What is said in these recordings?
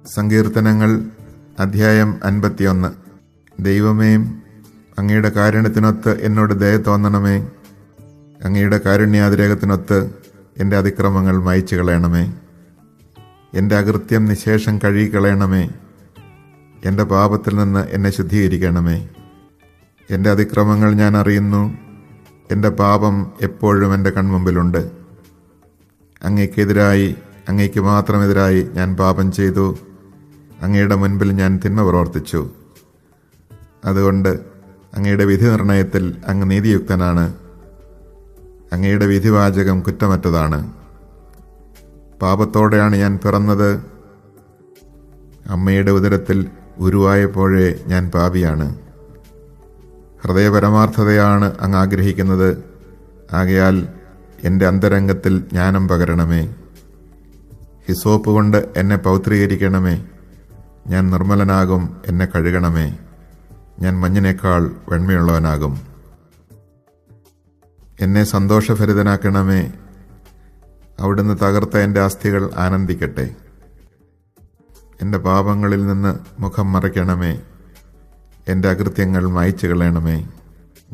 സങ്കീർത്തനങ്ങൾ അധ്യായം 51. ദൈവമേ, അങ്ങയുടെ കാരുണ്യത്തിനൊത്ത് എന്നോട് ദയ തോന്നണമേ. അങ്ങയുടെ കാരുണ്യാതിരേകത്തിനൊത്ത് എൻ്റെ അതിക്രമങ്ങൾ മായ്ച്ചു കളയണമേ. എൻ്റെ അകൃത്യം നിശേഷം കഴുകിക്കളയണമേ. എൻ്റെ പാപത്തിൽ നിന്ന് എന്നെ ശുദ്ധീകരിക്കണമേ. എൻ്റെ അതിക്രമങ്ങൾ ഞാൻ അറിയുന്നു. എൻ്റെ പാപം എപ്പോഴും എൻ്റെ കൺമുമ്പിലുണ്ട്. അങ്ങയ്ക്ക് മാത്രമെതിരായി ഞാൻ പാപം ചെയ്തു. അങ്ങയുടെ മുൻപിൽ ഞാൻ തിന്മ പ്രവർത്തിച്ചു. അതുകൊണ്ട് അങ്ങയുടെ വിധി നിർണയത്തിൽ അങ്ങ് നീതിയുക്തനാണ്. അങ്ങയുടെ വിധിവാചകം കുറ്റമറ്റതാണ്. പാപത്തോടെയാണ് ഞാൻ പിറന്നത്. അമ്മയുടെ ഉദരത്തിൽ ഉരുവായപ്പോഴേ ഞാൻ പാപിയാണ്. ഹൃദയപരമാർത്ഥതയാണ് അങ്ങ് ആഗ്രഹിക്കുന്നത്. ആകയാൽ എൻ്റെ അന്തരംഗത്തിൽ ജ്ഞാനം പകരണമേ. ഹിസോപ്പ് കൊണ്ട് എന്നെ പൗത്രീകരിക്കണമേ. ഞാൻ നിർമ്മലനാകും, എന്നെ കഴുകണമേ. ഞാൻ മഞ്ഞിനേക്കാൾ വെണ്മയുള്ളവനാകും. എന്നെ സന്തോഷഭരിതനാക്കണമേ. അവിടുന്ന് തകർത്ത എൻ്റെ അസ്ഥികൾ ആനന്ദിക്കട്ടെ. എൻ്റെ പാപങ്ങളിൽ നിന്ന് മുഖം മറയ്ക്കണമേ. എൻ്റെ അകൃത്യങ്ങൾ മായ്ച്ചു കളയണമേ.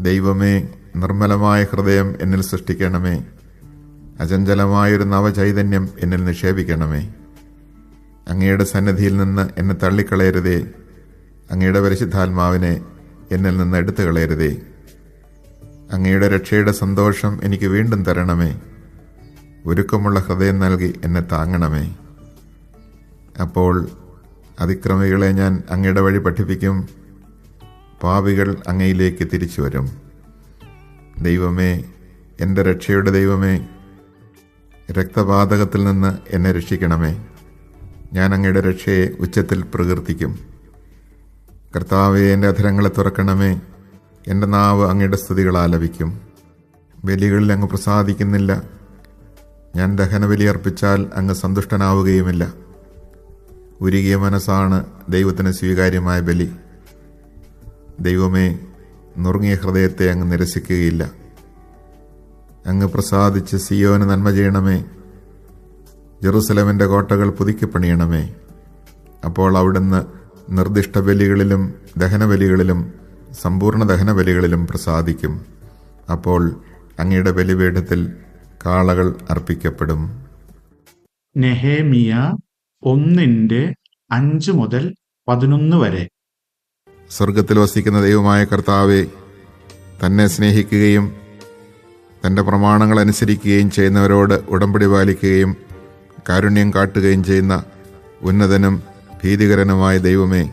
ദൈവമേ, നിർമ്മലമായ ഹൃദയം എന്നിൽ സൃഷ്ടിക്കണമേ. അചഞ്ചലമായൊരു നവചൈതന്യം എന്നിൽ നിക്ഷേപിക്കണമേ. അങ്ങയുടെ സന്നിധിയിൽ നിന്ന് എന്നെ തള്ളിക്കളയരുതേ. അങ്ങയുടെ പരിശുദ്ധാത്മാവിനെ എന്നിൽ നിന്ന് എടുത്തു കളയരുതേ. അങ്ങയുടെ രക്ഷയുടെ സന്തോഷം എനിക്ക് വീണ്ടും തരണമേ. ഒരുക്കമുള്ള ഹൃദയം നൽകി എന്നെ താങ്ങണമേ. അപ്പോൾ അതിക്രമികളെ ഞാൻ അങ്ങയുടെ വഴി പഠിപ്പിക്കും. പാപികൾ അങ്ങയിലേക്ക് തിരിച്ചു വരും. ദൈവമേ, എൻ്റെ രക്ഷയുടെ ദൈവമേ, രക്തപാതകത്തിൽ നിന്ന് എന്നെ രക്ഷിക്കണമേ. ഞാൻ അങ്ങയുടെ രക്ഷയെ ഉച്ചത്തിൽ പ്രകീർത്തിക്കും. കർത്താവേ, എൻ്റെ അധരങ്ങളെ തുറക്കണമേ. എൻ്റെ നാവ് അങ്ങയുടെ സ്തുതികൾ ആലപിക്കും. ബലികളിൽ അങ്ങ് പ്രസാദിക്കുന്നില്ല. ഞാൻ ദഹനബലി അർപ്പിച്ചാൽ അങ്ങ് സന്തുഷ്ടനാവുകയുമില്ല. ഉരുകിയ മനസ്സാണ് ദൈവത്തിന് സ്വീകാര്യമായ ബലി. ദൈവമേ, നുറുങ്ങിയ ഹൃദയത്തെ അങ്ങ് നിരസിക്കുകയില്ല. അങ്ങ് പ്രസാദിച്ച് സിയോന് നന്മ ചെയ്യണമേ. ജെറുസലേമിൻ്റെ കോട്ടകൾ പുതുക്കിപ്പണിയണമേ. അപ്പോൾ അവിടുന്ന് നിർദ്ദിഷ്ട ബലികളിലും ദഹനബലികളിലും സമ്പൂർണ്ണ ദഹനബലികളിലും പ്രസാദിക്കും. അപ്പോൾ അങ്ങയുടെ ബലിപീഠത്തിൽ കാളകൾ അർപ്പിക്കപ്പെടും. നെഹേമിയ 1:5-11 സ്വർഗത്തിൽ വസിക്കുന്ന ദൈവമായ കർത്താവേ, തന്നെ സ്നേഹിക്കുകയും തൻ്റെ പ്രമാണങ്ങൾ അനുസരിക്കുകയും ചെയ്യുന്നവരോട് ഉടമ്പടി പാലിക്കുകയും കാരുണ്യം കാട്ടുകയും ചെയ്യുന്ന ഉന്നതനും ഭീതികരനുമായ ദൈവമേ,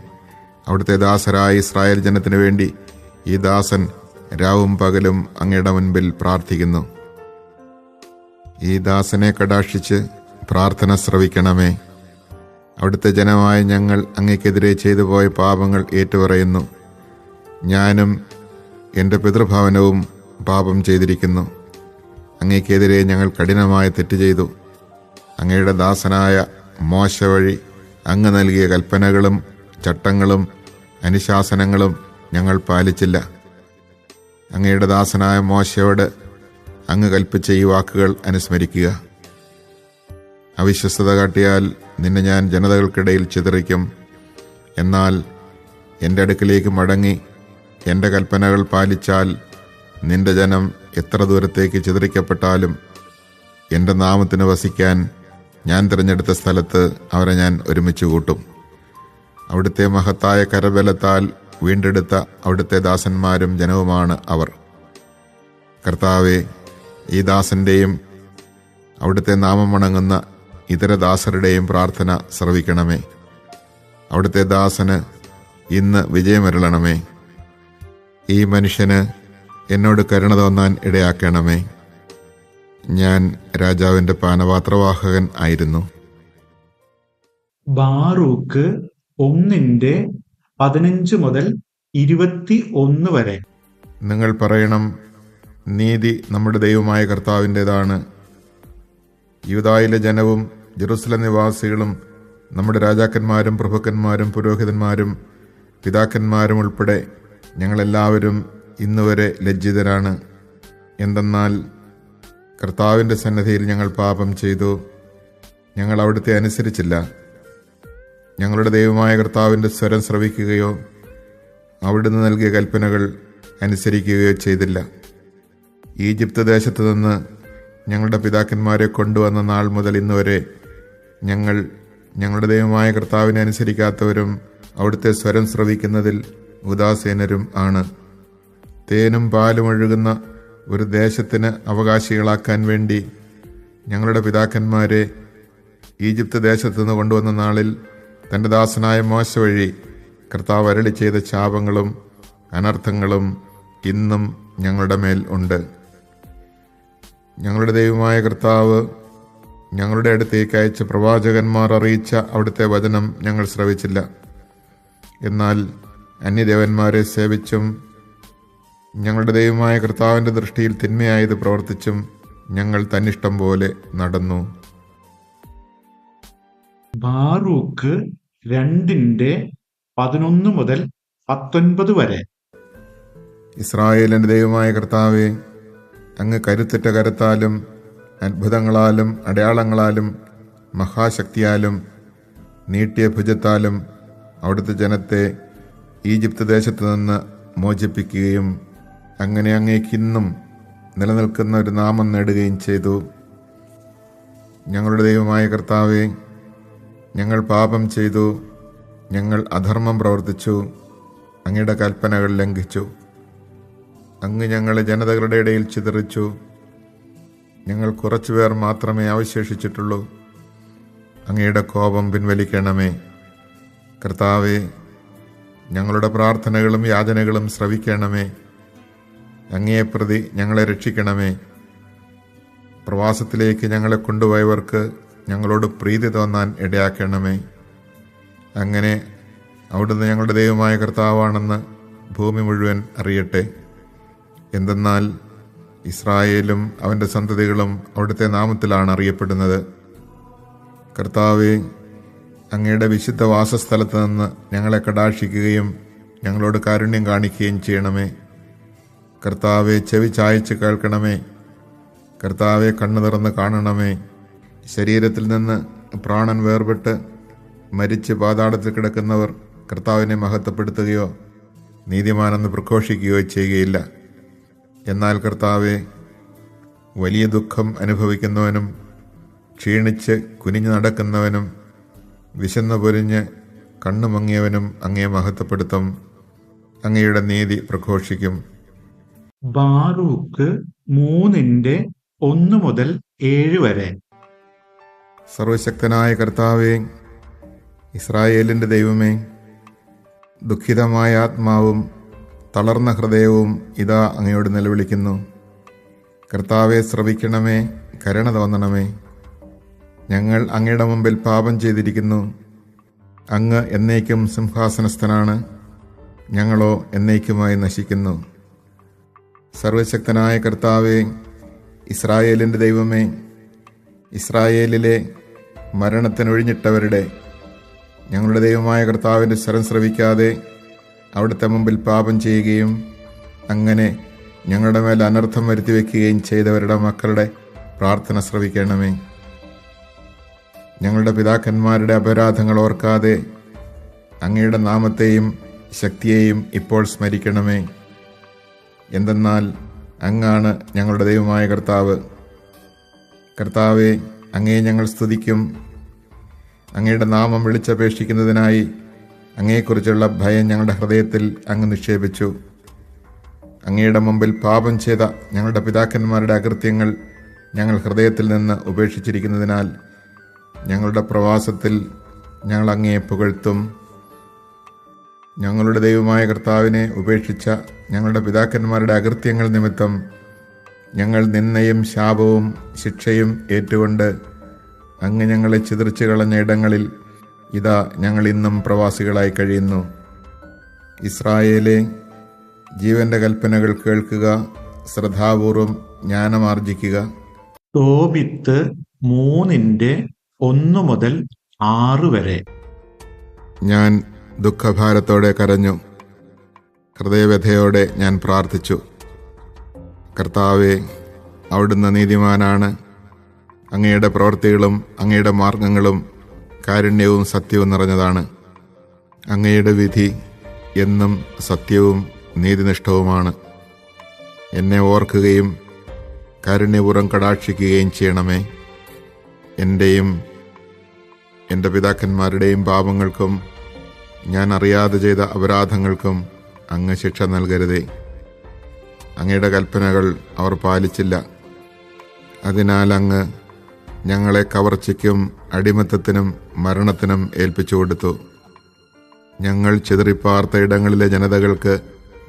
അവിടുത്തെ ദാസരായ ഇസ്രായേൽ ജനത്തിനു വേണ്ടി ഈ ദാസൻ രാവും പകലും അങ്ങയുടെ മുൻപിൽ പ്രാർത്ഥിക്കുന്നു. ഈ ദാസനെ കടാക്ഷിച്ച് പ്രാർത്ഥന ശ്രവിക്കണമേ. അവിടുത്തെ ജനമായ ഞങ്ങൾ അങ്ങയ്ക്കെതിരെ ചെയ്തു പോയ പാപങ്ങൾ ഏറ്റുപറയുന്നു. ഞാനും എൻ്റെ പിതൃഭവനവും പാപം ചെയ്തിരിക്കുന്നു. അങ്ങയ്ക്കെതിരെ ഞങ്ങൾ കഠിനമായ തെറ്റ് ചെയ്തു. അങ്ങയുടെ ദാസനായ മോശ വഴി അങ്ങ് നൽകിയ കൽപ്പനകളും ചട്ടങ്ങളും അനുശാസനങ്ങളും ഞങ്ങൾ പാലിച്ചില്ല. അങ്ങയുടെ ദാസനായ മോശയോട് അങ്ങ് കൽപ്പിച്ച ഈ വാക്കുകൾ അനുസ്മരിക്കുക. അവിശ്വസ്തത കാട്ടിയാൽ നിന്നെ ഞാൻ ജനതകൾക്കിടയിൽ ചിതറിക്കും. എന്നാൽ എൻ്റെ അടുക്കിലേക്ക് മടങ്ങി എൻ്റെ കൽപ്പനകൾ പാലിച്ചാൽ നിന്റെ ജനം എത്ര ദൂരത്തേക്ക് ചിതറിക്കപ്പെട്ടാലും എൻ്റെ നാമത്തിന് വസിക്കാൻ ഞാൻ തിരഞ്ഞെടുത്ത സ്ഥലത്ത് അവരെ ഞാൻ ഒരുമിച്ച് കൂട്ടും. അവിടുത്തെ മഹത്തായ കരബലത്താൽ വീണ്ടെടുത്ത അവിടുത്തെ ദാസന്മാരും ജനവുമാണ് അവർ. കർത്താവേ, ഈ ദാസന്റെയും അവിടുത്തെ നാമം വണങ്ങുന്ന ഇതര ദാസരുടെയും പ്രാർത്ഥന ശ്രവിക്കണമേ. അവിടുത്തെ ദാസന് ഇന്ന് വിജയമരുളണമേ. ഈ മനുഷ്യന് എന്നോട് കരുണ തോന്നാൻ ഇടയാക്കണമേ. ഞാൻ രാജാവിന്റെ പാനപാത്രവാഹകൻ ആയിരുന്നു. ബാറൂക്ക് 1:15-21 നിങ്ങൾ പറയണം, നീതി നമ്മുടെ ദൈവമായ കർത്താവിൻ്റെതാണ്. യൂദായിലെ ജനവും ജെറുസലേം നിവാസികളും നമ്മുടെ രാജാക്കന്മാരും പ്രഭുക്കന്മാരും പുരോഹിതന്മാരും പിതാക്കന്മാരും ഉൾപ്പെടെ ഞങ്ങളെല്ലാവരും ഇന്നുവരെ ലജ്ജിതരാണ്. എന്തെന്നാൽ കർത്താവിൻ്റെ സന്നിധിയിൽ ഞങ്ങൾ പാപം ചെയ്തു. ഞങ്ങൾ അവിടുത്തെ അനുസരിച്ചില്ല. ഞങ്ങളുടെ ദൈവമായ കർത്താവിൻ്റെ സ്വരം ശ്രവിക്കുകയോ അവിടുന്ന് നൽകിയ കൽപ്പനകൾ അനുസരിക്കുകയോ ചെയ്തില്ല. ഈജിപ്ത് ദേശത്തു നിന്ന് ഞങ്ങളുടെ പിതാക്കന്മാരെ കൊണ്ടുവന്ന നാൾ മുതൽ ഇന്നുവരെ ഞങ്ങൾ ഞങ്ങളുടെ ദൈവമായ കർത്താവിനെ അനുസരിക്കാത്തവരും അവിടുത്തെ സ്വരം ശ്രവിക്കുന്നതിൽ ഉദാസീനരും ആണ്. തേനും പാലും ഒഴുകുന്ന ഒരു ദേശത്തിന് അവകാശികളാക്കാൻ വേണ്ടി ഞങ്ങളുടെ പിതാക്കന്മാരെ ഈജിപ്ത് ദേശത്തു നിന്ന് കൊണ്ടുവന്ന നാളിൽ തൻ്റെ ദാസനായ മോശ വഴി കർത്താവ് അരുളി ചെയ്ത ശാപങ്ങളും അനർത്ഥങ്ങളും ഇന്നും ഞങ്ങളുടെ മേൽ ഉണ്ട്. ഞങ്ങളുടെ ദൈവമായ കർത്താവ് ഞങ്ങളുടെ അടുത്തേക്ക് അയച്ച പ്രവാചകന്മാർ അറിയിച്ച അവിടുത്തെ വചനം ഞങ്ങൾ ശ്രവിച്ചില്ല. എന്നാൽ അന്യദേവന്മാരെ സേവിച്ചും ഞങ്ങളുടെ ദൈവമായ കർത്താവിൻ്റെ ദൃഷ്ടിയിൽ തിന്മയായത് പ്രവർത്തിച്ചും ഞങ്ങൾ തന്നിഷ്ടം പോലെ നടന്നു. ബാറൂക്ക് 2:11 മുതൽ 19 വരെ. ഇസ്രായേലിൻ്റെ ദൈവമായ കർത്താവേ, അങ്ങ് കരുത്തുറ്റ കരത്താലും അത്ഭുതങ്ങളാലും അടയാളങ്ങളാലും മഹാശക്തിയാലും നീട്ടിയ ഭുജത്താലും അവിടുത്തെ ജനത്തെ ഈജിപ്ത് ദേശത്തു നിന്ന് മോചിപ്പിക്കുകയും അങ്ങനെ അങ്ങേക്കിന്നും നിലനിൽക്കുന്ന ഒരു നാമം നേടുകയും ചെയ്തു. ഞങ്ങളുടെ ദൈവമായ കർത്താവേ, ഞങ്ങൾ പാപം ചെയ്തു, ഞങ്ങൾ അധർമ്മം പ്രവർത്തിച്ചു, അങ്ങയുടെ കൽപ്പനകൾ ലംഘിച്ചു. അങ്ങ് ഞങ്ങളെ ജനതകളുടെ ഇടയിൽ ചിതറിച്ചു. ഞങ്ങൾ കുറച്ചുപേർ മാത്രമേ അവശേഷിച്ചിട്ടുള്ളൂ. അങ്ങയുടെ കോപം പിൻവലിക്കണമേ. കർത്താവേ, ഞങ്ങളുടെ പ്രാർത്ഥനകളും യാചനകളും ശ്രവിക്കണമേ. അങ്ങയെ പ്രതി ഞങ്ങളെ രക്ഷിക്കണമേ. പ്രവാസത്തിലേക്ക് ഞങ്ങളെ കൊണ്ടുപോയവർക്ക് ഞങ്ങളോട് പ്രീതി തോന്നാൻ ഇടയാക്കണമേ. അങ്ങനെ അവിടുന്ന് ഞങ്ങളുടെ ദൈവമായ കർത്താവാണെന്ന് ഭൂമി മുഴുവൻ അറിയട്ടെ. എന്തെന്നാൽ ഇസ്രായേലും അവൻ്റെ സന്തതികളും അവിടുത്തെ നാമത്തിലാണ് അറിയപ്പെടുന്നത്. കർത്താവേ, അങ്ങയുടെ വിശുദ്ധ വാസസ്ഥലത്ത് നിന്ന് ഞങ്ങളെ കടാക്ഷിക്കുകയും ഞങ്ങളോട് കാരുണ്യം കാണിക്കുകയും ചെയ്യണമേ. കർത്താവെ, ചെവി ചായച്ച് കേൾക്കണമേ. കർത്താവെ, കണ്ണു തുറന്ന് കാണണമേ. ശരീരത്തിൽ നിന്ന് പ്രാണൻ വേർപെട്ട് മരിച്ച് പാതാളത്തിൽ കിടക്കുന്നവർ കർത്താവിനെ മഹത്വപ്പെടുത്തുകയോ നീതിമാനെന്ന് പ്രഘോഷിക്കുകയോ ചെയ്യുകയില്ല. എന്നാൽ കർത്താവെ, വലിയ ദുഃഖം അനുഭവിക്കുന്നവനും ക്ഷീണിച്ച് കുനിഞ്ഞു നടക്കുന്നവനും വിശന്നു പൊരിഞ്ഞ് കണ്ണുമങ്ങിയവനും അങ്ങയെ മഹത്വപ്പെടുത്തും. അങ്ങയുടെ നീതി പ്രഘോഷിക്കും. ബാറൂക്ക് 3:1 മുതൽ 7 വരെ. സർവശക്തനായ കർത്താവേ, ഇസ്രായേലിൻ്റെ ദൈവമേ, ദുഃഖിതമായ ആത്മാവും തളർന്ന ഹൃദയവും ഇതാ അങ്ങയോട് നിലവിളിക്കുന്നു. കർത്താവെ, ശ്രവിക്കണമേ, കരുണ തോന്നണമേ. ഞങ്ങൾ അങ്ങയുടെ മുമ്പിൽ പാപം ചെയ്തിരിക്കുന്നു. അങ്ങ് എന്നേക്കും സിംഹാസനസ്ഥനാണ്, ഞങ്ങളോ എന്നേക്കുമായി നശിക്കുന്നു. സർവശക്തനായ കർത്താവേ, ഇസ്രായേലിൻ്റെ ദൈവമേ, ഇസ്രായേലിലെ മരണത്തിനൊഴിഞ്ഞിട്ടവരുടെ ഞങ്ങളുടെ ദൈവമായ കർത്താവിൻ്റെ സ്വരം ശ്രവിക്കാതെ അവിടുത്തെ മുമ്പിൽ പാപം ചെയ്യുകയും അങ്ങനെ ഞങ്ങളുടെ മേൽ അനർത്ഥം വരുത്തിവെക്കുകയും ചെയ്തവരുടെ മക്കളുടെ പ്രാർത്ഥന ശ്രവിക്കണമേ. ഞങ്ങളുടെ പിതാക്കന്മാരുടെ അപരാധങ്ങൾ ഓർക്കാതെ അങ്ങയുടെ നാമത്തെയും ശക്തിയെയും ഇപ്പോൾ സ്മരിക്കണമേ. എന്തെന്നാൽ അങ്ങാണ് ഞങ്ങളുടെ ദൈവമായ കർത്താവ്. കർത്താവെ, അങ്ങയെ ഞങ്ങൾ സ്തുതിക്കും. അങ്ങയുടെ നാമം വിളിച്ചപേക്ഷിക്കുന്നതിനായി അങ്ങയെക്കുറിച്ചുള്ള ഭയം ഞങ്ങളുടെ ഹൃദയത്തിൽ അങ്ങ് നിക്ഷേപിച്ചു. അങ്ങയുടെ മുമ്പിൽ പാപം ചെയ്ത ഞങ്ങളുടെ പിതാക്കന്മാരുടെ അകൃത്യങ്ങൾ ഞങ്ങൾ ഹൃദയത്തിൽ നിന്ന് ഉപേക്ഷിച്ചിരിക്കുന്നതിനാൽ ഞങ്ങളുടെ പ്രവാസത്തിൽ ഞങ്ങൾ അങ്ങയെ പുകഴ്ത്തും. ഞങ്ങളുടെ ദൈവമായ കർത്താവിനെ ഉപേക്ഷിച്ച ഞങ്ങളുടെ പിതാക്കന്മാരുടെ അകൃത്യങ്ങൾ നിമിത്തം ഞങ്ങൾ നിന്ദയും ശാപവും ശിക്ഷയും ഏറ്റുകൊണ്ട് അങ്ങ് ഞങ്ങളെ ചിതറിച്ചു കളഞ്ഞ ഇടങ്ങളിൽ ഇതാ ഞങ്ങൾ ഇന്നും പ്രവാസികളായി കഴിയുന്നു. ഇസ്രായേലേ, ജീവന്റെ കൽപ്പനകൾ കേൾക്കുക, ശ്രദ്ധാപൂർവം ജ്ഞാനമാർജിക്കുക. തോബിത്ത് 3:1 മുതൽ 6 വരെ. ഞാൻ ദുഃഖഭാരത്തോടെ കരഞ്ഞു, ഹൃദയവ്യഥയോടെ ഞാൻ പ്രാർത്ഥിച്ചു. കർത്താവെ, അവിടുന്ന് നീതിമാനാണ്. അങ്ങയുടെ പ്രവൃത്തികളും അങ്ങയുടെ മാർഗങ്ങളും കാരുണ്യവും സത്യവും നിറഞ്ഞതാണ്. അങ്ങയുടെ വിധി എന്നും സത്യവും നീതിനിഷ്ഠവുമാണ്. എന്നെ ഓർക്കുകയും കാരുണ്യപൂർവ്വം കടാക്ഷിക്കുകയും ചെയ്യണമേ. എൻ്റെയും എൻ്റെ പിതാക്കന്മാരുടെയും പാപങ്ങൾക്കും ഞാൻ അറിയാതെ ചെയ്ത അപരാധങ്ങൾക്കും അങ്ങ് ശിക്ഷ നൽകരുതേ. അങ്ങയുടെ കൽപ്പനകൾ അവർ പാലിച്ചില്ല. അതിനാൽ അങ്ങ് ഞങ്ങളെ കവർച്ചയ്ക്കും അടിമത്തത്തിനും മരണത്തിനും ഏൽപ്പിച്ചു കൊടുത്തു. ഞങ്ങൾ ചിതറിപ്പാർത്ത ഇടങ്ങളിലെ ജനതകൾക്ക്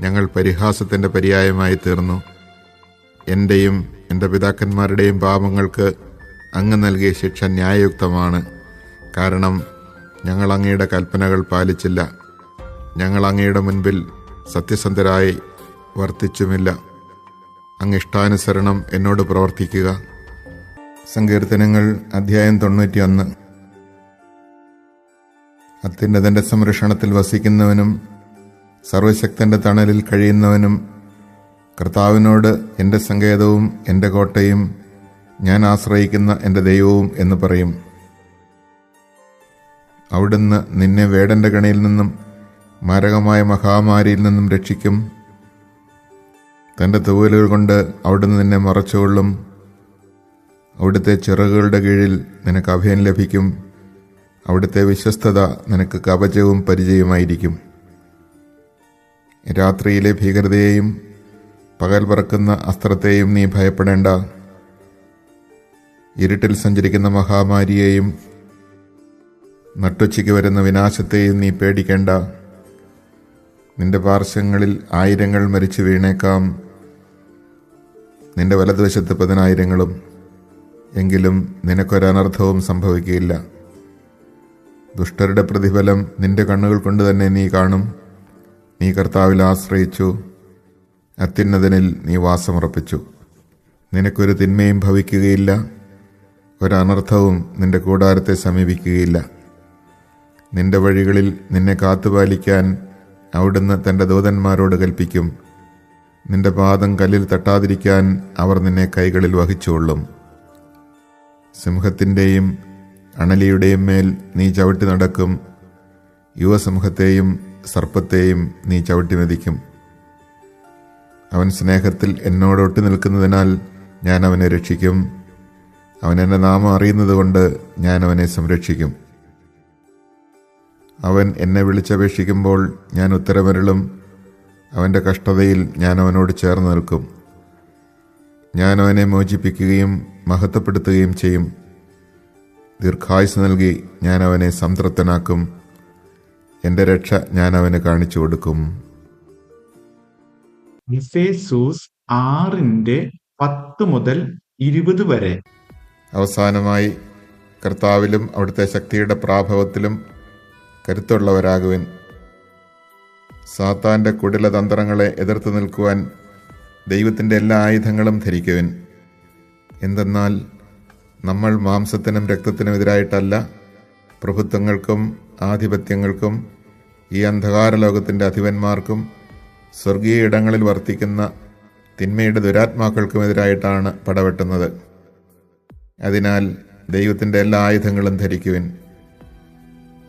ഞങ്ങൾ പരിഹാസത്തിൻ്റെ പര്യായമായി തീർന്നു. എൻ്റെയും എൻ്റെ പിതാക്കന്മാരുടെയും പാപങ്ങൾക്ക് അങ്ങ് നൽകിയ ശിക്ഷ ന്യായയുക്തമാണ്. കാരണം ഞങ്ങൾ അങ്ങയുടെ കൽപ്പനകൾ പാലിച്ചില്ല. ഞങ്ങൾ അങ്ങയുടെ മുൻപിൽ സത്യസന്ധരായി വർത്തിച്ചുമില്ല. അങ്ങ് ഇഷ്ടാനുസരണം എന്നോട് പ്രവർത്തിക്കുക. സങ്കീർത്തനങ്ങൾ അധ്യായം 91. അത്യുന്നതന്റെ സംരക്ഷണത്തിൽ വസിക്കുന്നവനും സർവശക്തന്റെ തണലിൽ കഴിയുന്നവനും കർത്താവിനോട് എൻ്റെ സങ്കേതവും എൻ്റെ കോട്ടയും ഞാൻ ആശ്രയിക്കുന്ന എൻ്റെ ദൈവവും എന്ന് പറയും. അവിടുന്ന് നിന്നെ വേടന്റെ കണിയിൽ നിന്നും മാരകമായ മഹാമാരിയിൽ നിന്നും രക്ഷിക്കും. തൻ്റെ തൂവലുകൾ കൊണ്ട് അവിടുന്ന് നിന്നെ മറച്ചുകൊള്ളും. അവിടുത്തെ ചിറകുകളുടെ കീഴിൽ നിനക്ക് അഭയം ലഭിക്കും. അവിടുത്തെ വിശ്വസ്തത നിനക്ക് കവചവും പരിചയമായിരിക്കും. രാത്രിയിലെ ഭീകരതയെയും പകൽ പറക്കുന്ന അസ്ത്രത്തെയും നീ ഭയപ്പെടേണ്ട. ഇരുട്ടിൽ സഞ്ചരിക്കുന്ന മഹാമാരിയെയും നട്ടുച്ചയ്ക്ക് വരുന്ന വിനാശത്തെയും നീ പേടിക്കേണ്ട. നിന്റെ പാർശ്വങ്ങളിൽ 1000 മരിച്ചു വീണേക്കാം, നിന്റെ വലതുവശത്ത് 10,000. എങ്കിലും നിനക്കൊരനർത്ഥവും സംഭവിക്കുകയില്ല. ദുഷ്ടരുടെ പ്രതിഫലം നിന്റെ കണ്ണുകൾ കൊണ്ട് തന്നെ നീ കാണും. നീ കർത്താവിൽ ആശ്രയിച്ചു, അത്യുന്നതനിൽ നീ വാസമുറപ്പിച്ചു. നിനക്കൊരു തിന്മയും ഭവിക്കുകയില്ല, ഒരനർത്ഥവും നിന്റെ കൂടാരത്തെ സമീപിക്കുകയില്ല. നിന്റെ വഴികളിൽ നിന്നെ കാത്തുപാലിക്കാൻ അവിടുന്ന് തൻ്റെ ദൂതന്മാരോട് കൽപ്പിക്കും. നിന്റെ പാദം കല്ലിൽ തട്ടാതിരിക്കാൻ അവർ നിന്നെ കൈകളിൽ വഹിച്ചുകൊള്ളും. സിംഹത്തിൻ്റെയും അണലിയുടെയും മേൽ നീ ചവിട്ടി നടക്കും. യുവസിംഹത്തെയും സർപ്പത്തെയും നീ ചവിട്ടി മെതിക്കും. അവൻ സ്നേഹത്തിൽ എന്നോടൊട്ടി നിൽക്കുന്നതിനാൽ ഞാൻ അവനെ രക്ഷിക്കും. അവൻ എൻ്റെ നാമം അറിയുന്നതുകൊണ്ട് ഞാൻ അവനെ സംരക്ഷിക്കും. അവൻ എന്നെ വിളിച്ചപേക്ഷിക്കുമ്പോൾ ഞാൻ ഉത്തരമരുളും. അവൻ്റെ കഷ്ടതയിൽ ഞാൻ അവനോട് ചേർന്ന് നിൽക്കും. ഞാൻ അവനെ മോചിപ്പിക്കുകയും മഹത്വപ്പെടുത്തുകയും ചെയ്യും. ദീർഘായുസ് നൽകി ഞാൻ അവനെ സംതൃപ്തനാക്കും. എൻ്റെ രക്ഷ ഞാൻ അവന് കാണിച്ചു കൊടുക്കും. എഫേസൂസ് 6:10 മുതൽ 20 വരെ. അവസാനമായി കർത്താവിലും അവിടുത്തെ ശക്തിയുടെ പ്രാഭവത്തിലും കരുത്തുള്ളവരാകുവിൻ. സാത്താൻ്റെ കുടില തന്ത്രങ്ങളെ എതിർത്ത് നിൽക്കുവാൻ ദൈവത്തിൻ്റെ എല്ലാ ആയുധങ്ങളും ധരിക്കുവിൻ. എന്തെന്നാൽ നമ്മൾ മാംസത്തിനും രക്തത്തിനും എതിരായിട്ടല്ല, പ്രഭുത്വങ്ങൾക്കും ആധിപത്യങ്ങൾക്കും ഈ അന്ധകാര ലോകത്തിൻ്റെ അധിപന്മാർക്കും സ്വർഗീയ ഇടങ്ങളിൽ വർത്തിക്കുന്ന തിന്മയുടെ ദുരാത്മാക്കൾക്കുമെതിരായിട്ടാണ് പടവെട്ടുന്നത്. അതിനാൽ ദൈവത്തിൻ്റെ എല്ലാ ആയുധങ്ങളും ധരിക്കുവിൻ.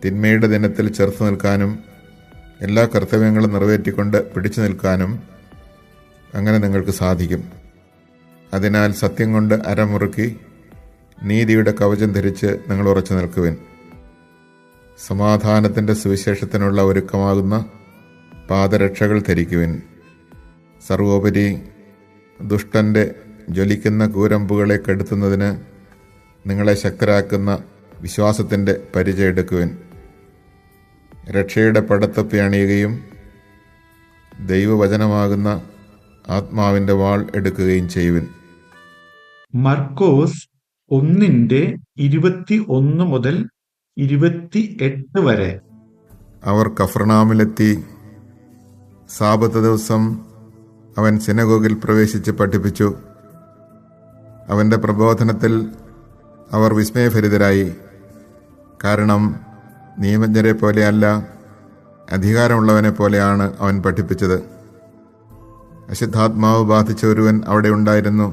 തിന്മയുടെ ദിനത്തിൽ ചെറുത്തു നിൽക്കാനും എല്ലാ കർത്തവ്യങ്ങളും നിറവേറ്റിക്കൊണ്ട് പിടിച്ചു നിൽക്കാനും അങ്ങനെ നിങ്ങൾക്ക് സാധിക്കും. അതിനാൽ സത്യം കൊണ്ട് അരമുറുക്കി നീതിയുടെ കവചം ധരിച്ച് നിങ്ങൾ ഉറച്ചു നിൽക്കുവിൻ. സമാധാനത്തിൻ്റെ സുവിശേഷത്തിനുള്ള ഒരുക്കമാകുന്ന പാദരക്ഷകൾ ധരിക്കുവിൻ. സർവോപരി ദുഷ്ടൻ്റെ ജ്വലിക്കുന്ന കൂരമ്പുകളെ കെടുത്തുന്നതിന് നിങ്ങളെ ശക്തരാക്കുന്ന വിശ്വാസത്തിൻ്റെ പരിചയം എടുക്കുവിൻ. രക്ഷയുടെ പടത്തൊപ്പി അണിയുകയും ദൈവവചനമാകുന്ന ആത്മാവിൻ്റെ വാൾ എടുക്കുകയും ചെയ്യുവിൻ. മർക്കോസ് 1:21 മുതൽ 28 വരെ. അവർ കഫർനാമിലെത്തി. സാബത്ത് ദിവസം അവൻ സിനഗോഗിൽ പ്രവേശിച്ച് പഠിപ്പിച്ചു. അവൻ്റെ പ്രബോധനത്തിൽ അവർ വിസ്മയഭരിതരായി. കാരണം നിയമജ്ഞരെ പോലെയല്ല, അധികാരമുള്ളവനെ പോലെയാണ് അവൻ പഠിപ്പിച്ചത്. അശുദ്ധാത്മാവ് ബാധിച്ച ഒരുവൻ അവിടെ ഉണ്ടായിരുന്നു.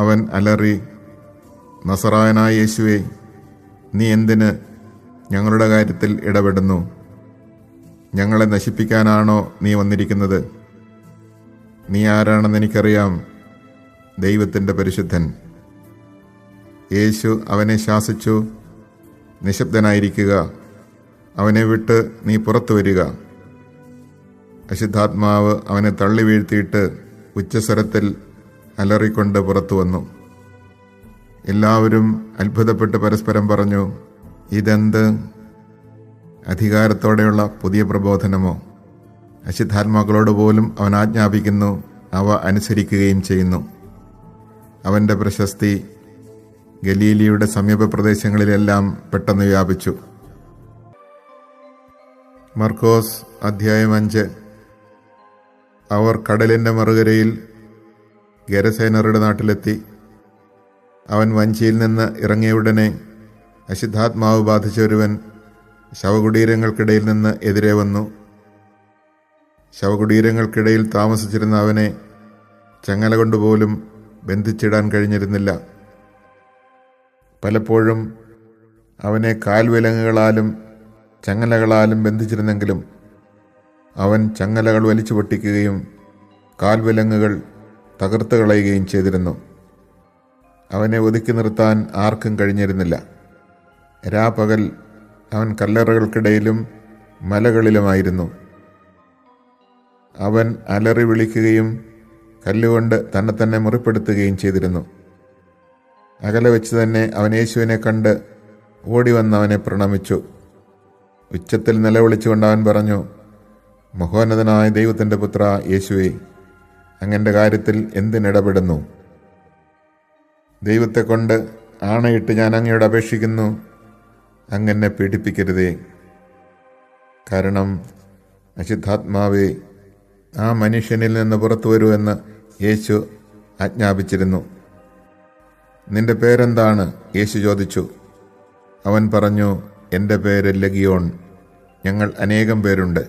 അവൻ അലറി, നസറായനായ യേശുവേ, നീ എന്തിന് ഞങ്ങളുടെ കാര്യത്തിൽ ഇടപെടുന്നു. ഞങ്ങളെ നശിപ്പിക്കാനാണോ നീ വന്നിരിക്കുന്നത്? നീ ആരാണെന്ന് എനിക്കറിയാം, ദൈവത്തിൻ്റെ പരിശുദ്ധൻ. യേശു അവനെ ശാസിച്ചു, നിശബ്ദനായിരിക്കുക, അവനെ വിട്ട് നീ പുറത്തു വരിക. അശുദ്ധാത്മാവ് അവനെ തള്ളി വീഴ്ത്തിയിട്ട് ഉച്ചസ്വരത്തിൽ അലറിക്കൊണ്ട് പുറത്തു വന്നു. എല്ലാവരും അത്ഭുതപ്പെട്ട് പരസ്പരം പറഞ്ഞു, ഇതെന്ത്? അധികാരത്തോടെയുള്ള പുതിയ പ്രബോധനമോ? അശുദ്ധാത്മാക്കളോട് പോലും അവൻ ആജ്ഞാപിക്കുന്നു, അവ അനുസരിക്കുകയും ചെയ്യുന്നു. അവൻ്റെ പ്രശസ്തി ഗലീലിയുടെ സമീപ പ്രദേശങ്ങളിലെല്ലാം പെട്ടെന്ന് വ്യാപിച്ചു. മർക്കോസ് അധ്യായം 5. അവർ കടലിൻ്റെ മറുകരയിൽ ഗെരസേനരുടെ നാട്ടിലെത്തി. അവൻ വഞ്ചിയിൽ നിന്ന് ഇറങ്ങിയ ഉടനെ അശുദ്ധാത്മാവ് ബാധിച്ച ഒരുവൻ ശവകുടീരങ്ങൾക്കിടയിൽ നിന്ന് എതിരെ വന്നു. ശവകുടീരങ്ങൾക്കിടയിൽ താമസിച്ചിരുന്ന അവനെ ചങ്ങല കൊണ്ടുപോലും ബന്ധിച്ചിടാൻ കഴിഞ്ഞിരുന്നില്ല. പലപ്പോഴും അവനെ കാൽവിലങ്ങുകളാലും ചങ്ങലകളാലും ബന്ധിച്ചിരുന്നെങ്കിലും അവൻ ചങ്ങലകൾ വലിച്ചു പൊട്ടിക്കുകയും കാൽവിലങ്ങുകൾ തകർത്ത് കളയുകയും ചെയ്തിരുന്നു. അവനെ ഒതുക്കി നിർത്താൻ ആർക്കും കഴിഞ്ഞിരുന്നില്ല. രാപകൽ അവൻ കല്ലറകൾക്കിടയിലും മലകളിലുമായിരുന്നു. അവൻ അലറി വിളിക്കുകയും കല്ലുകൊണ്ട് തന്നെ മുറിപ്പെടുത്തുകയും ചെയ്തിരുന്നു. അകലെ വെച്ച് തന്നെ അവൻ യേശുവിനെ കണ്ട് ഓടി വന്ന് അവനെ പ്രണമിച്ചു. ഉച്ചത്തിൽ നിലവിളിച്ചുകൊണ്ട് അവൻ പറഞ്ഞു, മഹോന്നതനായ ദൈവത്തിൻ്റെ പുത്ര യേശുവേ, അങ്ങൻ്റെ കാര്യത്തിൽ എന്തിനിടപെടുന്നു? ദൈവത്തെ കൊണ്ട് ആണയിട്ട് ഞാൻ അങ്ങയോട് അപേക്ഷിക്കുന്നു, അങ്ങനെ പീഡിപ്പിക്കരുതേ. കാരണം അശുദ്ധാത്മാവേ, ആ മനുഷ്യനിൽ നിന്ന് പുറത്തു വരൂ എന്ന് യേശു ആജ്ഞാപിച്ചിരുന്നു. നിന്റെ പേരെന്താണ്? യേശു ചോദിച്ചു. അവൻ പറഞ്ഞു, എൻ്റെ പേര് ലഗിയോൺ, ഞങ്ങൾ അനേകം പേരുണ്ട്.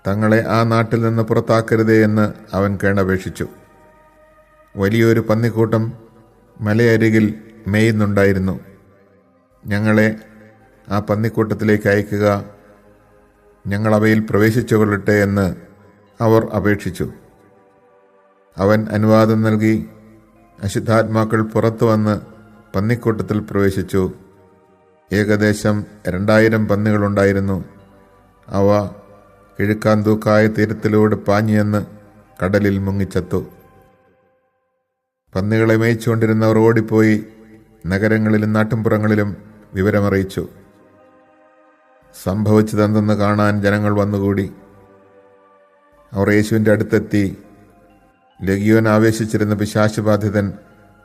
തങ്ങളെ ആ നാട്ടിൽ നിന്ന് പുറത്താക്കരുതേ എന്ന് അവൻ കേണപേക്ഷിച്ചു. വലിയൊരു പന്നിക്കൂട്ടം മലയരികിൽ മേയുന്നുണ്ടായിരുന്നു. ഞങ്ങളെ ആ പന്നിക്കൂട്ടത്തിലേക്ക് അയക്കുക, ഞങ്ങൾ അവയിൽ പ്രവേശിച്ചു കൊള്ളട്ടെ എന്ന് അവർ അപേക്ഷിച്ചു. അവൻ അനുവാദം നൽകി. അശുദ്ധാത്മാക്കൾ പുറത്തു വന്ന് പന്നിക്കൂട്ടത്തിൽ പ്രവേശിച്ചു. ഏകദേശം 2000 പന്നികളുണ്ടായിരുന്നു. അവ കിഴുക്കാന്തൂക്കായ തീരത്തിലൂടെ പാഞ്ഞെന്ന് കടലിൽ മുങ്ങിച്ചത്തു. പന്നികളെ മേയിച്ചുകൊണ്ടിരുന്നവർ ഓടിപ്പോയി നഗരങ്ങളിലും നാട്ടിൻപുറങ്ങളിലും വിവരമറിയിച്ചു. സംഭവിച്ചതെന്തെന്ന് കാണാൻ ജനങ്ങൾ വന്നുകൂടി. അവർ യേശുവിൻ്റെ അടുത്തെത്തി. ലഗിയോൻ ആവേശിച്ചിരുന്ന പിശാചുബാധിതൻ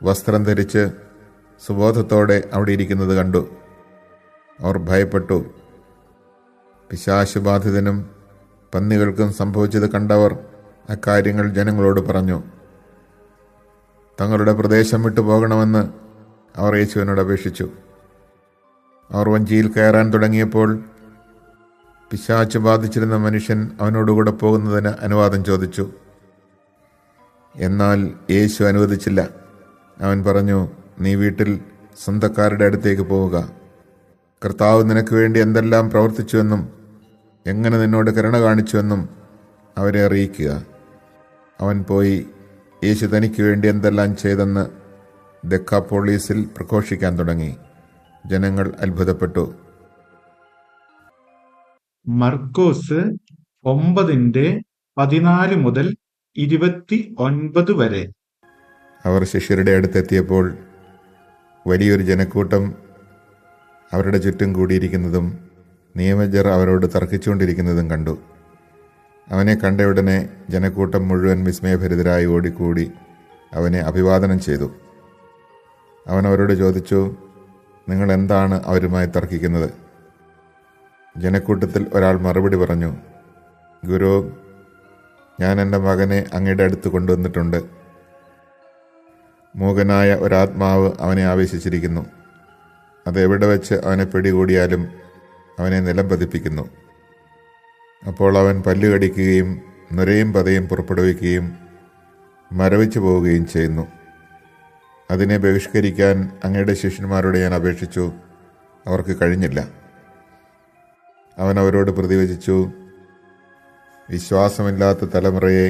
വസ്ത്രം ധരിച്ച് സുബോധത്തോടെ അവിടെ ഇരിക്കുന്നത് കണ്ടു. അവർ ഭയപ്പെട്ടു. പിശാചുബാധിതനും പന്നികൾക്കും സംഭവിച്ചത് കണ്ടവർ അക്കാര്യങ്ങൾ ജനങ്ങളോട് പറഞ്ഞു. തങ്ങളുടെ പ്രദേശം വിട്ടു പോകണമെന്ന് അവർ യേശുവിനോട് അപേക്ഷിച്ചു. അവർ വഞ്ചിയിൽ കയറാൻ തുടങ്ങിയപ്പോൾ പിശാച് ബാധിച്ചിരുന്ന മനുഷ്യൻ അവനോടുകൂടെ പോകുന്നതിന് അനുവാദം ചോദിച്ചു. എന്നാൽ യേശു അനുവദിച്ചില്ല. അവൻ പറഞ്ഞു, നീ വീട്ടിൽ സ്വന്തക്കാരുടെ അടുത്തേക്ക് പോവുക. കർത്താവ് നിനക്ക് വേണ്ടി എന്തെല്ലാം പ്രവർത്തിച്ചുവെന്നും എങ്ങനെ നിന്നോട് കരുണ കാണിച്ചുവെന്നും അവരെ അറിയിക്കുക. അവൻ പോയി യേശു തനിക്ക് വേണ്ടി എന്തെല്ലാം ചെയ്തെന്ന് ദെക്കാപോളീസിൽ പ്രഘോഷിക്കാൻ തുടങ്ങി. ജനങ്ങൾ അത്ഭുതപ്പെട്ടു. മർക്കോസ് 9:14 മുതൽ 29 വരെ. അവർ ശിഷ്യരുടെ അടുത്തെത്തിയപ്പോൾ വലിയൊരു ജനക്കൂട്ടം അവരുടെ ചുറ്റും കൂടിയിരിക്കുന്നതും നിയമജ്ഞർ അവരോട് തർക്കിച്ചുകൊണ്ടിരിക്കുന്നതും കണ്ടു. അവനെ കണ്ടയുടനെ ജനക്കൂട്ടം മുഴുവൻ വിസ്മയഭരിതരായി ഓടിക്കൂടി അവനെ അഭിവാദനം ചെയ്തു. അവൻ അവരോട് ചോദിച്ചു, നിങ്ങൾ എന്താണ് അവരുമായി തർക്കിക്കുന്നത്? ജനക്കൂട്ടത്തിൽ ഒരാൾ മറുപടി പറഞ്ഞു, ഗുരു, ഞാൻ എൻ്റെ മകനെ അങ്ങയുടെ അടുത്ത് കൊണ്ടുവന്നിട്ടുണ്ട്. മൂകനായ ഒരാത്മാവ് അവനെ ആവേശിച്ചിരിക്കുന്നു. അതെവിടെ വെച്ച് അവനെ പിടികൂടിയാലും അവനെ നിലം പതിപ്പിക്കുന്നു. അപ്പോൾ അവൻ പല്ലുകടിക്കുകയും നുരയും പതയും പുറപ്പെടുവിക്കുകയും മരവിച്ചു പോവുകയും ചെയ്യുന്നു. അതിനെ ബഹിഷ്കരിക്കാൻ അങ്ങയുടെ ശിഷ്യന്മാരോട് ഞാൻ അപേക്ഷിച്ചു, അവർക്ക് കഴിഞ്ഞില്ല. അവൻ അവരോട് പ്രതിവചിച്ചു, വിശ്വാസമില്ലാത്ത തലമുറയെ,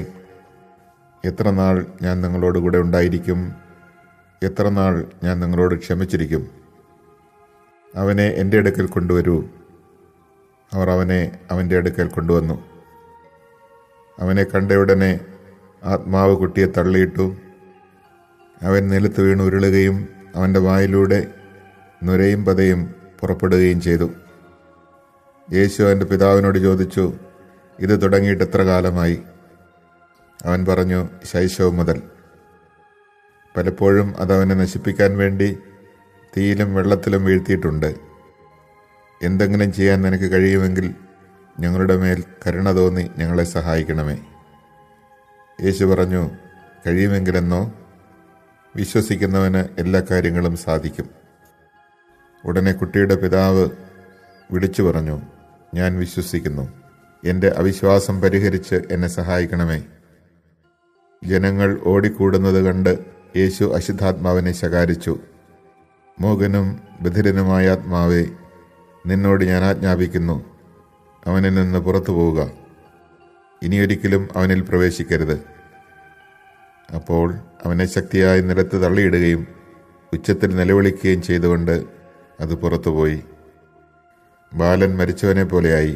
എത്ര നാൾ ഞാൻ നിങ്ങളോട് കൂടെ ഉണ്ടായിരിക്കും? എത്ര നാൾ ഞാൻ നിങ്ങളോട് ക്ഷമിച്ചിരിക്കും? അവനെ എൻ്റെ അടുക്കൽ കൊണ്ടുവരൂ. അവർ അവനെ അവൻ്റെ അടുക്കൽ കൊണ്ടുവന്നു. അവനെ കണ്ടയുടനെ ആത്മാവ് കുട്ടിയെ തള്ളിയിട്ടു. അവൻ നിലത്ത് വീണ് ഉരുളുകയും അവൻ്റെ വായിലൂടെ നുരയും പതയും പുറപ്പെടുകയും ചെയ്തു. യേശു അവൻ്റെ പിതാവിനോട് ചോദിച്ചു, ഇത് തുടങ്ങിയിട്ട് എത്ര കാലമായി? അവൻ പറഞ്ഞു, ശൈശവം മുതൽ. പലപ്പോഴും അതവനെ നശിപ്പിക്കാൻ വേണ്ടി തീയിലും വെള്ളത്തിലും വീഴ്ത്തിയിട്ടുണ്ട്. എന്തെങ്കിലും ചെയ്യാൻ നിനക്ക് കഴിയുമെങ്കിൽ ഞങ്ങളുടെ മേൽ കരുണ തോന്നി ഞങ്ങളെ സഹായിക്കണമേ. യേശു പറഞ്ഞു, കഴിയുമെങ്കിലെന്നോ? വിശ്വസിക്കുന്നവന് എല്ലാ കാര്യങ്ങളും സാധിക്കും. ഉടനെ കുട്ടിയുടെ പിതാവ് വിളിച്ചു പറഞ്ഞു, ഞാൻ വിശ്വസിക്കുന്നു. എൻ്റെ അവിശ്വാസം പരിഹരിച്ച് എന്നെ സഹായിക്കണമേ. ജനങ്ങൾ ഓടിക്കൂടുന്നത് കണ്ട് യേശു അശുദ്ധാത്മാവിനെ ശകാരിച്ചു. മൂകനും ബധിരനുമായ ആത്മാവേ, നിന്നോട് ഞാൻ ആജ്ഞാപിക്കുന്നു, അവനിൽ നിന്ന് പുറത്തു പോവുക. ഇനിയൊരിക്കലും അവനിൽ പ്രവേശിക്കരുത്. അപ്പോൾ അവനെ ശക്തിയായി നിലത്ത് തള്ളിയിടുകയും ഉച്ചത്തിൽ നിലവിളിക്കുകയും ചെയ്തുകൊണ്ട് അത് പുറത്തുപോയി. ബാലൻ മരിച്ചവനെ പോലെയായി.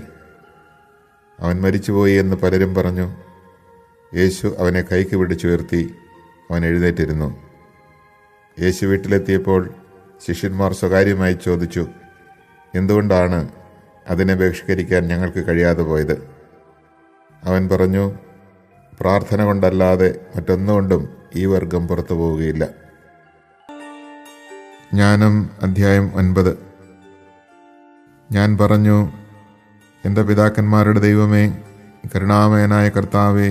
അവൻ മരിച്ചുപോയി എന്ന് പലരും പറഞ്ഞു. യേശു അവനെ കൈക്ക് പിടിച്ചുയർത്തി അവൻ എഴുന്നേറ്റിരുന്നു. യേശു വീട്ടിലെത്തിയപ്പോൾ ശിഷ്യന്മാർ സ്വകാര്യമായി ചോദിച്ചു, എന്തുകൊണ്ടാണ് അതിനെ ബഹിഷ്കരിക്കാൻ ഞങ്ങൾക്ക് കഴിയാതെ പോയത്? അവൻ പറഞ്ഞു, പ്രാർത്ഥന കൊണ്ടല്ലാതെ മറ്റൊന്നുകൊണ്ടും ഈ വർഗം പുറത്തു പോവുകയില്ല. ജ്ഞാനം അധ്യായം 9. ഞാൻ പറഞ്ഞു, എൻ്റെ പിതാക്കന്മാരുടെ ദൈവമേ, കരുണാമയനായ കർത്താവേ,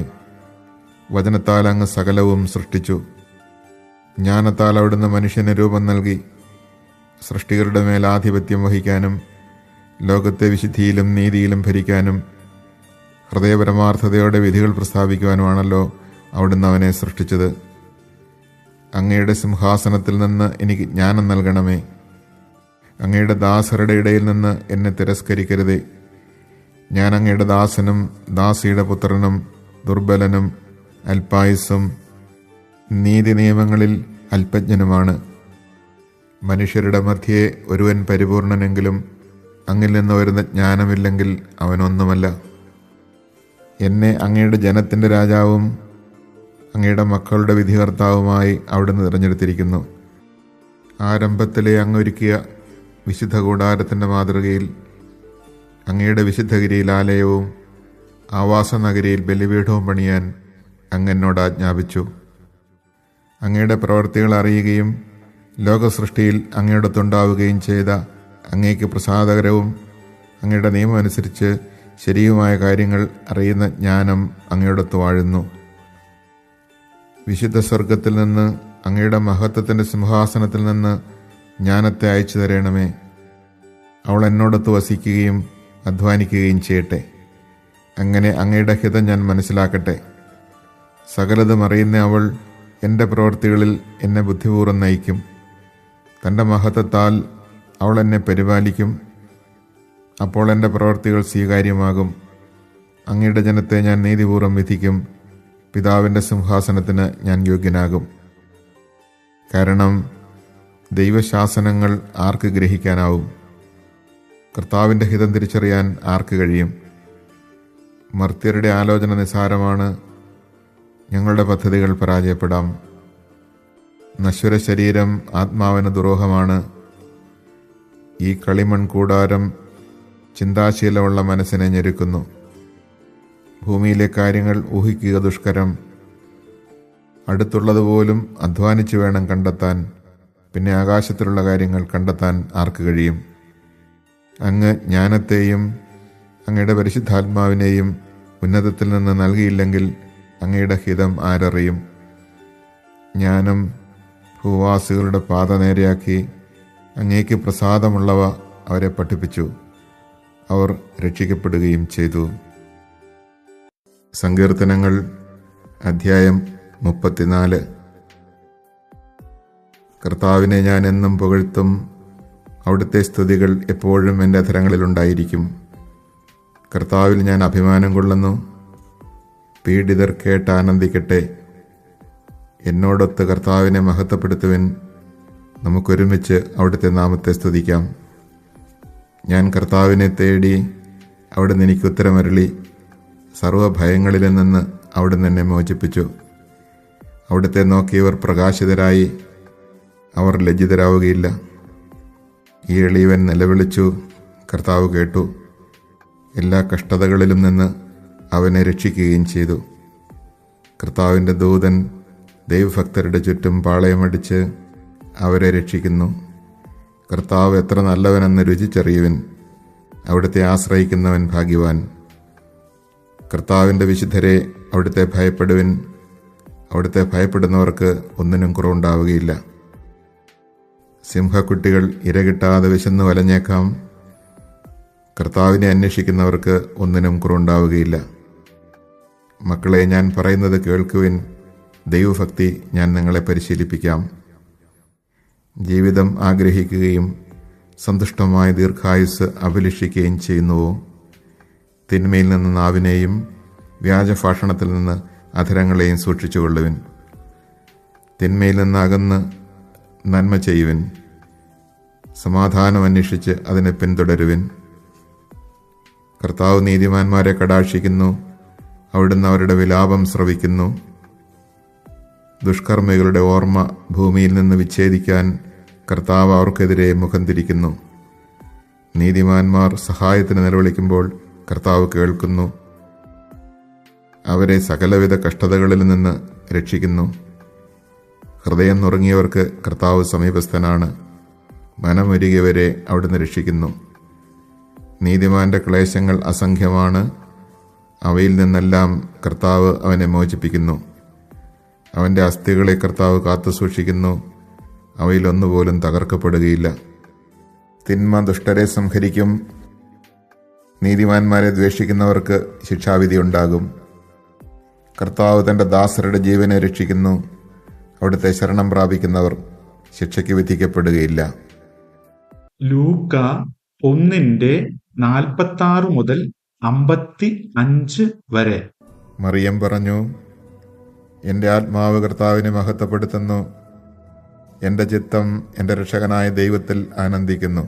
വചനത്താൽ അങ്ങ് സകലവും സൃഷ്ടിച്ചു. ജ്ഞാനത്താൽ അവിടുന്ന് മനുഷ്യന് രൂപം നൽകി. സൃഷ്ടികളുടെ മേൽ ആധിപത്യം വഹിക്കാനും ലോകത്തെ വിശുദ്ധിയിലും നീതിയിലും ഭരിക്കാനും ഹൃദയപരമാർത്ഥതയോടെ വിധികൾ പ്രസ്താവിക്കുവാനുമാണല്ലോ അവിടുന്ന് അവനെ സൃഷ്ടിച്ചത്. അങ്ങയുടെ സിംഹാസനത്തിൽ നിന്ന് എനിക്ക് ജ്ഞാനം നൽകണമേ. അങ്ങയുടെ ദാസരുടെ ഇടയിൽ നിന്ന് എന്നെ തിരസ്കരിക്കരുതേ. ഞാൻ അങ്ങയുടെ ദാസനും ദാസിയുടെ പുത്രനും ദുർബലനും അല്പായുസ്സും നീതി നിയമങ്ങളിൽ അല്പജ്ഞനുമാണ്. മനുഷ്യരുടെ മധ്യേ ഒരുവൻ പരിപൂർണനെങ്കിലും അങ്ങിൽ നിന്ന് വരുന്ന ജ്ഞാനമില്ലെങ്കിൽ അവനൊന്നുമല്ല. എന്നെ അങ്ങയുടെ ജനത്തിൻ്റെ രാജാവും അങ്ങയുടെ മക്കളുടെ വിധികർത്താവുമായി അവിടുന്ന് തിരഞ്ഞെടുത്തിരിക്കുന്നു. ആരംഭത്തിലെ അങ്ങൊരുക്കിയ വിശുദ്ധ കൂടാരത്തിൻ്റെ മാതൃകയിൽ അങ്ങയുടെ വിശുദ്ധഗിരിയിൽ ആലയവും ആവാസനഗരിയിൽ ബലിപീഠവും പണിയാൻ അങ്ങ് എന്നോട് ആജ്ഞാപിച്ചു. അങ്ങയുടെ പ്രവൃത്തികൾ അറിയുകയും ലോകസൃഷ്ടിയിൽ അങ്ങയോടൊത്തുണ്ടാവുകയും ചെയ്ത അങ്ങേക്ക് പ്രസാദകരവും അങ്ങയുടെ നിയമം അനുസരിച്ച് ശരിയുമായ കാര്യങ്ങൾ അറിയുന്ന ജ്ഞാനം അങ്ങയോടൊത്ത് വാഴുന്നു. വിശുദ്ധ സ്വർഗത്തിൽ നിന്ന് അങ്ങയുടെ മഹത്വത്തിൻ്റെ സിംഹാസനത്തിൽ നിന്ന് ജ്ഞാനത്തെ അയച്ചു തരണമേ. അവൾ എന്നോടൊത്ത് വസിക്കുകയും അധ്വാനിക്കുകയും ചെയ്യട്ടെ. അങ്ങനെ അങ്ങയുടെ ഹിതം ഞാൻ മനസ്സിലാക്കട്ടെ. സകലതും അറിയുന്ന അവൾ എൻ്റെ പ്രവൃത്തികളിൽ എന്നെ ബുദ്ധിപൂർവ്വം നയിക്കും. തൻ്റെ മഹത്വത്താൽ അവൾ എന്നെ പരിപാലിക്കും. അപ്പോൾ എൻ്റെ പ്രവൃത്തികൾ സ്വീകാര്യമാകും. അങ്ങയുടെ ജനത്തെ ഞാൻ നീതിപൂർവ്വം വിധിക്കും. പിതാവിൻ്റെ സിംഹാസനത്തിന് ഞാൻ യോഗ്യനാകും. കാരണം ദൈവശാസനങ്ങൾ ആർക്ക് ഗ്രഹിക്കാനാവും? കർത്താവിൻ്റെ ഹിതം തിരിച്ചറിയാൻ ആർക്ക് കഴിയും? മർത്യരുടെ ആലോചന നിസ്സാരമാണ്. ഞങ്ങളുടെ പദ്ധതികൾ പരാജയപ്പെടാം. നശ്വര ശരീരം ആത്മാവിന് ദുരൂഹമാണ്. ഈ കളിമൺ കൂടാരം ചിന്താശീലമുള്ള മനസ്സിനെ ഞെരുക്കുന്നു. ഭൂമിയിലെ കാര്യങ്ങൾ ഊഹിക്കുക ദുഷ്കരം. അടുത്തുള്ളതുപോലും അധ്വാനിച്ചു വേണം കണ്ടെത്താൻ. പിന്നെ ആകാശത്തിലുള്ള കാര്യങ്ങൾ കണ്ടെത്താൻ ആർക്ക് കഴിയും? അങ്ങ് ജ്ഞാനത്തെയും അങ്ങയുടെ പരിശുദ്ധാത്മാവിനെയും ഉന്നതത്തിൽ നിന്ന് നൽകിയില്ലെങ്കിൽ അങ്ങയുടെ ഹിതം ആരറിയും? ജ്ഞാനം ഭൂവാസികളുടെ പാത നേരെയാക്കി അങ്ങേക്ക് പ്രസാദമുള്ളവ അവരെ പഠിപ്പിച്ചു. അവർ രക്ഷിക്കപ്പെടുകയും ചെയ്തു. സങ്കീർത്തനങ്ങൾ അധ്യായം 34. കർത്താവിനെ ഞാൻ എന്നും പുകഴ്ത്തും. അവിടുത്തെ സ്തുതികൾ എപ്പോഴും എൻ്റെ അധരങ്ങളിലുണ്ടായിരിക്കും. കർത്താവിൽ ഞാൻ അഭിമാനം കൊള്ളുന്നു. പീഡിതർ കേട്ട് ആനന്ദിക്കട്ടെ. എന്നോടൊത്ത് കർത്താവിനെ മഹത്വപ്പെടുത്തുവിൻ. നമുക്കൊരുമിച്ച് അവിടുത്തെ നാമത്തെ സ്തുതിക്കാം. ഞാൻ കർത്താവിനെ തേടി, അവിടുന്ന് എനിക്ക് ഉത്തരമരുളി. സർവ്വഭയങ്ങളിൽ നിന്ന് അവിടുന്ന് എന്നെ മോചിപ്പിച്ചു. അവിടുത്തെ നോക്കിയവർ പ്രകാശിതരായി, അവർ ലജ്ജിതരാവുകയില്ല. ഈ എളിയവൻ നിലവിളിച്ചു, കർത്താവ് കേട്ടു. എല്ലാ കഷ്ടതകളിലും നിന്ന് അവനെ രക്ഷിക്കുകയും ചെയ്തു. കർത്താവിൻ്റെ ദൂതൻ ദൈവഭക്തരുടെ ചുറ്റും പാളയമടിച്ച് അവരെ രക്ഷിക്കുന്നു. കർത്താവ് എത്ര നല്ലവനെന്ന് രുചിച്ചറിയുവിൻ. അവിടുത്തെ ആശ്രയിക്കുന്നവൻ ഭാഗ്യവാൻ. കർത്താവിൻ്റെ വിശുദ്ധരെ, അവിടുത്തെ ഭയപ്പെടുവിൻ. അവിടുത്തെ ഭയപ്പെടുന്നവർക്ക് ഒന്നിനും കുറവുണ്ടാവുകയില്ല. സിംഹക്കുട്ടികൾ ഇരകിട്ടാതെ വിശന്നു വലഞ്ഞേക്കാം. കർത്താവിനെ അന്വേഷിക്കുന്നവർക്ക് ഒന്നിനും കുറവുണ്ടാവുകയില്ല. മക്കളെ, ഞാൻ പറയുന്നത് കേൾക്കുവിൻ. ദൈവഭക്തി ഞാൻ നിങ്ങളെ പരിശീലിപ്പിക്കാം. ജീവിതം ആഗ്രഹിക്കുകയും സന്തുഷ്ടമായ ദീർഘായുസ് അഭിലഷിക്കുകയും ചെയ്യുന്നുവോ? തിന്മയിൽ നിന്ന് നാവിനെയും വ്യാജഭാഷണത്തിൽ നിന്ന് അധരങ്ങളെയും സൂക്ഷിച്ചുകൊള്ളുവിൻ. തിന്മയിൽ നിന്ന് അകന്ന് നന്മ ചെയ്യുവിൻ. സമാധാനം അന്വേഷിച്ച് അതിനെ പിന്തുടരുവിൻ. കർത്താവ് നീതിമാന്മാരെ കടാക്ഷിക്കുന്നു. അവിടുന്ന് അവരുടെ വിലാപം ശ്രവിക്കുന്നു. ദുഷ്കർമ്മികളുടെ ഓർമ്മ ഭൂമിയിൽ നിന്ന് വിച്ഛേദിക്കാൻ കർത്താവ് അവർക്കെതിരെ മുഖം തിരിക്കുന്നു. നീതിമാന്മാർ സഹായത്തിന് നിലവിളിക്കുമ്പോൾ കർത്താവ് കേൾക്കുന്നു. അവരെ സകലവിധ കഷ്ടതകളിൽ നിന്ന് രക്ഷിക്കുന്നു. ഹൃദയം നുറുങ്ങിയവർക്ക് കർത്താവ് സമീപസ്ഥനാണ്. മനമൊരുകിയവരെ അവിടുന്ന് രക്ഷിക്കുന്നു. നീതിമാന്റെ ക്ലേശങ്ങൾ അസംഖ്യമാണ്. അവയിൽ നിന്നെല്ലാം കർത്താവ് അവനെ മോചിപ്പിക്കുന്നു. അവൻ്റെ അസ്ഥികളെ കർത്താവ് കാത്തുസൂക്ഷിക്കുന്നു. അവയിലൊന്നുപോലും തകർക്കപ്പെടുകയില്ല. തിന്മ ദുഷ്ടരെ സംഹരിക്കും. നീതിമാന്മാരെ ദ്വേഷിക്കുന്നവർക്ക് ശിക്ഷാവിധി ഉണ്ടാകും. കർത്താവ് തൻ്റെ ദാസരുടെ ജീവനെ രക്ഷിക്കുന്നു. അവിടുത്തെ ശരണം പ്രാപിക്കുന്നവർ ശിക്ഷയ്ക്ക് വിധിക്കപ്പെടുകയില്ല. ലൂക്ക 1:46 മുതൽ 55 വരെ. മറിയം പറഞ്ഞു, എൻ്റെ ആത്മാവ് കർത്താവിനെ മഹത്വപ്പെടുത്തുന്നു. എൻ്റെ ചിത്തം എൻ്റെ രക്ഷകനായ ദൈവത്തിൽ ആനന്ദിക്കുന്നു.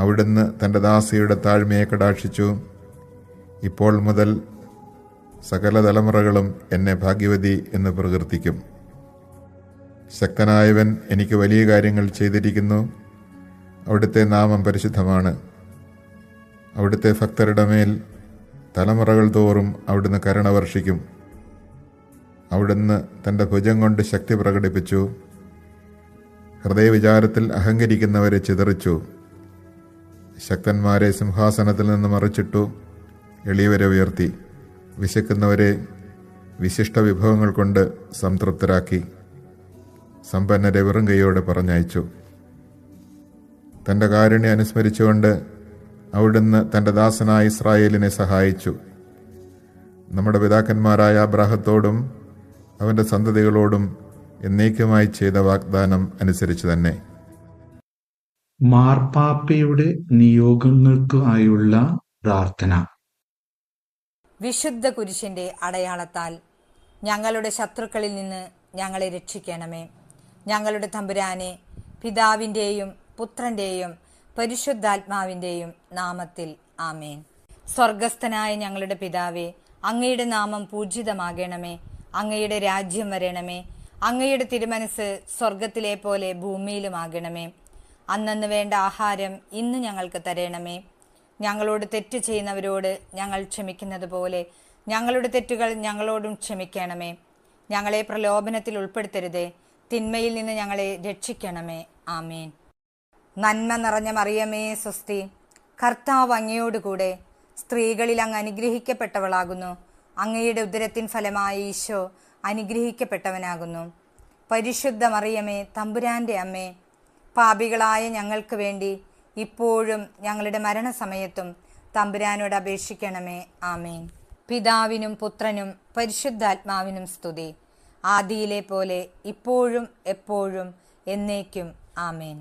അവിടുന്ന് തൻ്റെ ദാസിയുടെ താഴ്മയെ കടാക്ഷിച്ചു. ഇപ്പോൾ മുതൽ സകല തലമുറകളും എന്നെ ഭാഗ്യവതി എന്ന് പ്രകീർത്തിക്കും. ശക്തനായവൻ എനിക്ക് വലിയ കാര്യങ്ങൾ ചെയ്തിരിക്കുന്നു. അവിടുത്തെ നാമം പരിശുദ്ധമാണ്. അവിടുത്തെ ഭക്തരുടെ മേൽ തലമുറകൾ തോറും അവിടുന്ന് കരുണ വർഷിക്കും. അവിടുന്ന് തൻ്റെ ഭുജം കൊണ്ട് ശക്തി പ്രകടിപ്പിച്ചു. ഹൃദയവിചാരത്തിൽ അഹങ്കരിക്കുന്നവരെ ചിതറിച്ചു. ശക്തന്മാരെ സിംഹാസനത്തിൽ നിന്ന് മറിച്ചിട്ടു. എളിയവരെ ഉയർത്തി. വിശക്കുന്നവരെ വിശിഷ്ട വിഭവങ്ങൾ കൊണ്ട് സംതൃപ്തരാക്കി. സമ്പന്നരെ വെറും കൈയോടെ പറഞ്ഞയച്ചു. തൻ്റെ കാരുണ്യം അനുസ്മരിച്ചുകൊണ്ട് അവിടുന്ന് തൻ്റെ ദാസനായ ഇസ്രായേലിനെ സഹായിച്ചു. നമ്മുടെ പിതാക്കന്മാരായ അബ്രാഹത്തോടും അവൻ്റെ സന്തതികളോടും എന്നേക്കുമായി ചെയ്ത വാഗ്ദാനം അനുസരിച്ച് തന്നെ. മാർപ്പാപ്പയുടെ നിയോഗങ്ങൾക്കായുള്ള പ്രാർത്ഥന. വിശുദ്ധ കുരിശിന്റെ അടയാളത്താൽ ഞങ്ങളുടെ ശത്രുക്കളിൽ നിന്ന് ഞങ്ങളെ രക്ഷിക്കണമേ. ഞങ്ങളുടെ തമ്പുരാനെ, പിതാവിൻ്റെയും പുത്രൻ്റെയും പരിശുദ്ധാത്മാവിൻ്റെയും നാമത്തിൽ ആമേൻ. സ്വർഗസ്ഥനായ ഞങ്ങളുടെ പിതാവേ, അങ്ങയുടെ നാമം പൂജിതമാകണമേ. അങ്ങയുടെ രാജ്യം വരണമേ. അങ്ങയുടെ തിരുമനസ് സ്വർഗത്തിലെ പോലെ ഭൂമിയിലുമാകണമേ. അന്നന്ന് വേണ്ട ആഹാരം ഇന്ന് ഞങ്ങൾക്ക് തരണമേ. ഞങ്ങളോട് തെറ്റ് ചെയ്യുന്നവരോട് ഞങ്ങൾ ക്ഷമിക്കുന്നത് പോലെ ഞങ്ങളുടെ തെറ്റുകൾ ഞങ്ങളോടും ക്ഷമിക്കണമേ. ഞങ്ങളെ പ്രലോഭനത്തിൽ ഉൾപ്പെടുത്തരുതേ. തിന്മയിൽ നിന്ന് ഞങ്ങളെ രക്ഷിക്കണമേ. ആമേൻ. നന്മ നിറഞ്ഞ മറിയമേ സ്വസ്തി, കർത്താവ് അങ്ങയോടുകൂടെ സ്ത്രീകളിൽ അങ്ങ് അനുഗ്രഹിക്കപ്പെട്ടവളാകുന്നു. അങ്ങയുടെ ഉദരത്തിൻ ഫലമായ ഈശോ അനുഗ്രഹിക്കപ്പെട്ടവനാകുന്നു. പരിശുദ്ധ മറിയമേ, തമ്പുരാൻ്റെ അമ്മേ, പാപികളായ ഞങ്ങൾക്ക് വേണ്ടി ഇപ്പോഴും ഞങ്ങളുടെ മരണസമയത്തും തമ്പുരാനോട് അപേക്ഷിക്കണമേ. ആമേൻ. പിതാവിനും പുത്രനും പരിശുദ്ധാത്മാവിനും സ്തുതി, ആദിയിലെ പോലെ ഇപ്പോഴും എപ്പോഴും എന്നേക്കും. ആമേൻ.